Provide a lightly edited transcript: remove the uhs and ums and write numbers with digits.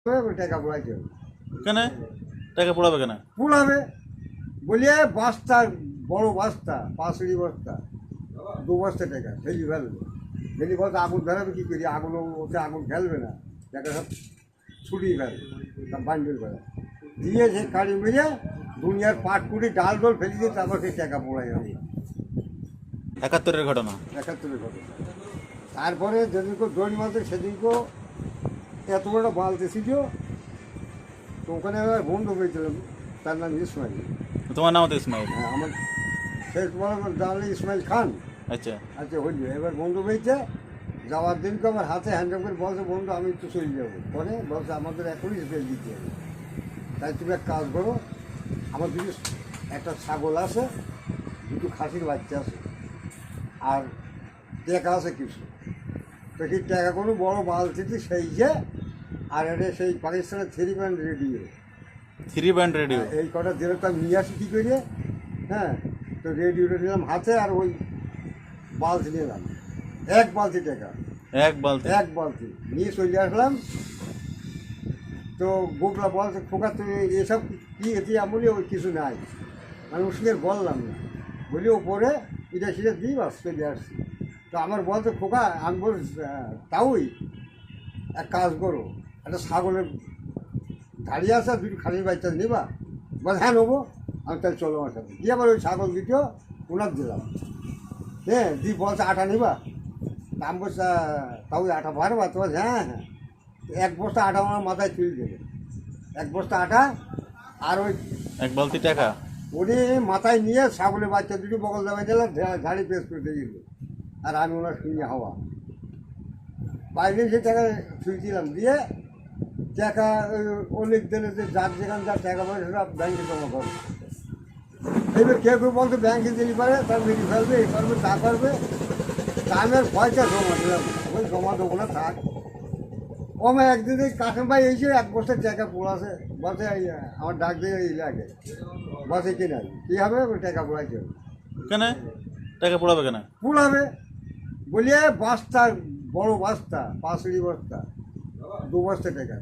টাকা পোড়াইতে হবে। কেন টাকা পোড়াবে কেন? পোড়াবে বলিয়ে বস্তা, বড় বস্তা, 5 বস্তা, 2 বস্তা টাকা ফেলি ফেলবে। ফেলি বলতে আগুন ধরাবে কী করি? আগুন ওতে আগুন ফেলবে না, টাকা সব ছুটিয়ে ফেলবে, সব বান্ডেল করে দিয়ে সে কাড়ি মেরে দুনিয়ার পাট কুড়ি ডাল ডোল ফেলি দিয়ে তারপর সেই টাকা পোড়াই হবে। 71-এর ঘটনা। 71-এর ঘটনা। তারপরে যেদিনকে দড়ি মারতে সেদিনকেও এত বড় বালতি ছিল, তো ওখানে আমার বন্ধু পেয়েছিলাম, তার নাম ইসমাইল। তোমার নাম তো ইসমাইল? হ্যাঁ, আমার শেষ বড় দাঁড়ালে ইসমাইল খান। আচ্ছা আচ্ছা হইল, এবার বন্ধু পেয়েছে। যাওয়ার দিনকে আমার হাতে হ্যান্ড করে বলছে, বন্ধু আমি একটু চলে যাবো। পরে বলছে আমাদের এখনই স্পেস দিতে হবে, তাই তুমি এক কাজ করো, আমার দুটো একটা ছাগল আছে, দুটো খাসির বাচ্চা আছে, আর টাকা আছে কিছু। তো সেই টাকা কোনো বড় বালতিতে সেই যে, আর এটা সেই পাকিস্তানের 3 ব্যান্ড রেডিও, 3 ব্যান্ড রেডিও। এই কটা দিলে তো আমি নিয়ে আসি কী করে। হ্যাঁ, তো রেডিওটা নিলাম হাতে, আর ওই বালতি নিলাম, 1 বালতি টাকা, এক বালতি? 1 বালতি নিয়ে চলে আসলাম। তো গোকলা বলছে, খোকা তুমি এসব কী এটি আমলি? ওই কিছু নাই, আমি ওষুধের বললাম না, বলি ওপরে এটা সেটা দিই বাস চলে আসছি। তো আমার বলতে, খোকা আমি বল তাওই এক কাজ করো, একটা ছাগলের দাঁড়িয়ে আসা, দুটো খালির বাচ্চা নেবা? বল হ্যাঁ নেবো। আমি তাহলে চলো আমার সাথে, দিয়ে আবার ওই ছাগল দুটো ওনার দিলাম। হ্যাঁ, দিয়ে বলছে আটা নেবা? দাম বলছে তাও আটা পারবা? তো বলছে হ্যাঁ হ্যাঁ। 1 বস্তা আটা আমার মাথায় তুলে দেবে, 1 বস্তা আটা আর ওই 1 বালতি টাকা? উনি মাথায় নিয়ে ছাগলের বাচ্চা দুটো বগল দেওয়া দিলাম, ঝাড়ি পেস করে দিয়ে দিল, আর আমি ওনার শুনে হাওয়া বাইরে সে টাকা ছুঁয়েছিলাম। দিয়ে টাকা অনেক দিনে যে যার যেখানে যার টাকা পয়সা সব ব্যাংকে জমা করবে। এবার কেউ কেউ বলতো ব্যাংকে দিতে পারে, তার মেরে ফেলবে, এ করবে, তা করবে। তা আমি আর পয়সা জমা দিলাম, ওই জমা দেবো না থাক। ও আমার একদিন এই কাশেম ভাই এসে 1 বস্তা টাকা পোড়াছে, বলছে আমার ডাক দিয়ে এই লাগে, বসে কিনা কী হবে? ওই টাকা পোড়াইতে হবে। কেন টাকা পোড়াবে কেন? পোড়াবে বলিয়ে বস্তা, বড় বস্তা, 5 বস্তা, 2 বস্তা টাকা।